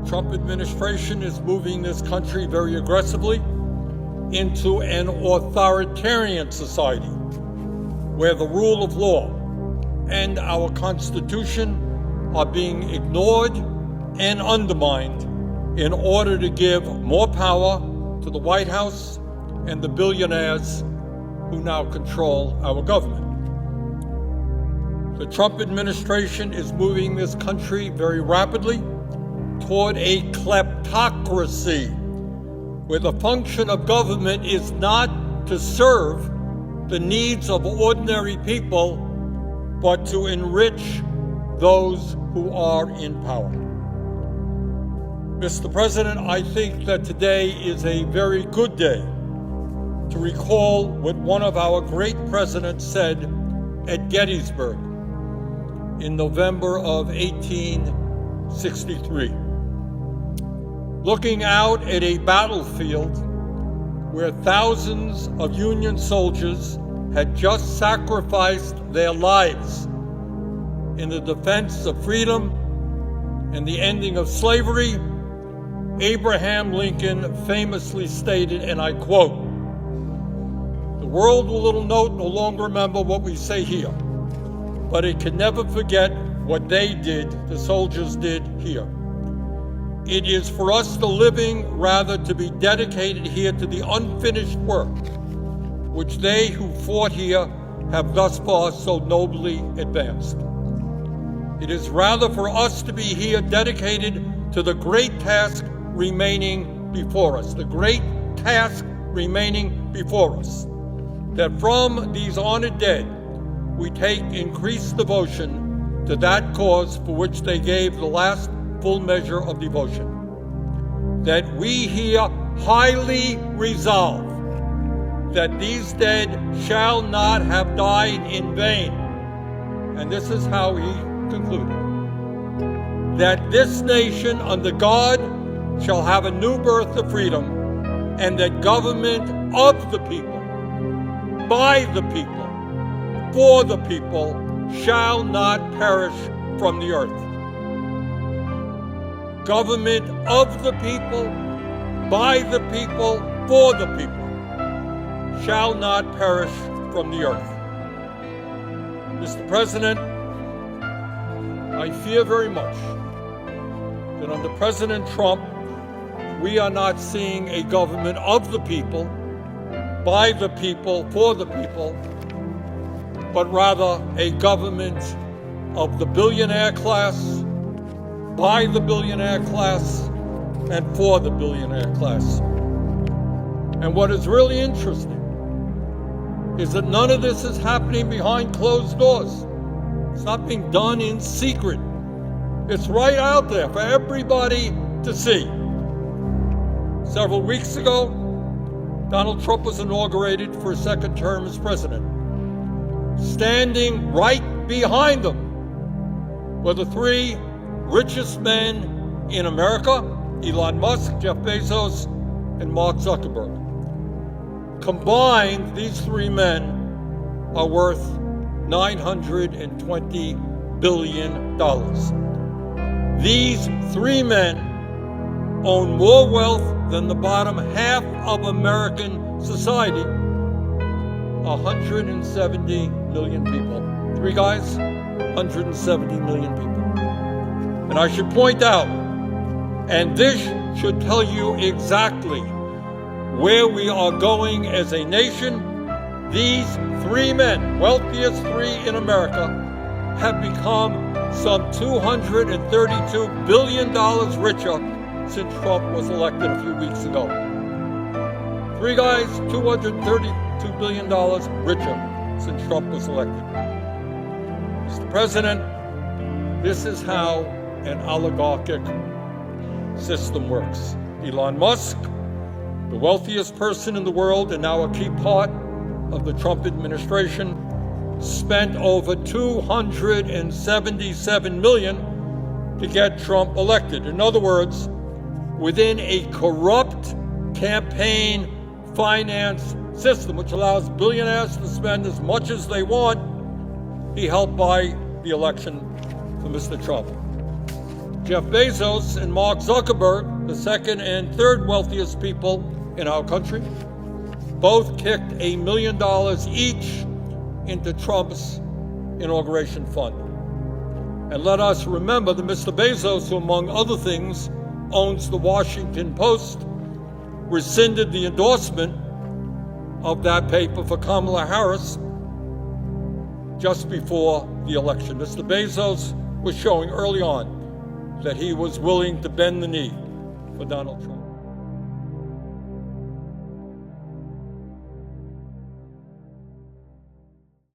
Trump administration is moving this country very aggressively into an authoritarian society where the rule of law and our Constitution are being ignored and undermined in order to give more power to the White House and the billionaires who now control our government. The Trump administration is moving this country very rapidly toward a kleptocracy, where the function of government is not to serve the needs of ordinary people, but to enrich those who are in power. Mr. President, I think that today is a very good day to recall what one of our great presidents said at Gettysburg in November of 1863. Looking out at a battlefield where thousands of Union soldiers had just sacrificed their lives in the defense of freedom and the ending of slavery, Abraham Lincoln famously stated, and I quote, "The world will no longer remember what we say here, but it can never forget what they did, the soldiers did here. It is for us the living rather to be dedicated here to the unfinished work which they who fought here have thus far so nobly advanced. It is rather for us to be here dedicated to the great task remaining before us, the great task remaining before us, that from these honored dead we take increased devotion to that cause for which they gave the last full measure of devotion, that we here highly resolve that these dead shall not have died in vain." And this is how he concluded, "that this nation under God shall have a new birth of freedom, and that government of the people, by the people, for the people, shall not perish from the earth." Government of the people, by the people, for the people, shall not perish from the earth. Mr. President, I fear very much that under President Trump, we are not seeing a government of the people, by the people, for the people, but rather a government of the billionaire class, by the billionaire class, and for the billionaire class. And what is really interesting is that none of this is happening behind closed doors. It's not being done in secret. It's right out there for everybody to see. Several weeks ago, Donald Trump was inaugurated for a second term as president. Standing right behind him were the three richest men in America, Elon Musk, Jeff Bezos, and Mark Zuckerberg. Combined, these three men are worth $920 billion. These three men own more wealth than the bottom half of American society, 170 million people. Three guys, 170 million people. And I should point out, and this should tell you exactly where we are going as a nation, these three men, wealthiest three in America, have become some $232 billion richer since Trump was elected a few weeks ago. Three guys, $232 billion richer since Trump was elected. Mr. President, this is how an oligarchic system works. Elon Musk, the wealthiest person in the world and now a key part of the Trump administration, spent over $277 million to get Trump elected. In other words, within a corrupt campaign finance system, which allows billionaires to spend as much as they want, he helped buy the election for Mr. Trump. Jeff Bezos and Mark Zuckerberg, the second and third wealthiest people in our country, both kicked $1 million each into Trump's inauguration fund. And let us remember that Mr. Bezos, who among other things owns the Washington Post, rescinded the endorsement of that paper for Kamala Harris just before the election. Mr. Bezos was showing early on that he was willing to bend the knee for Donald Trump.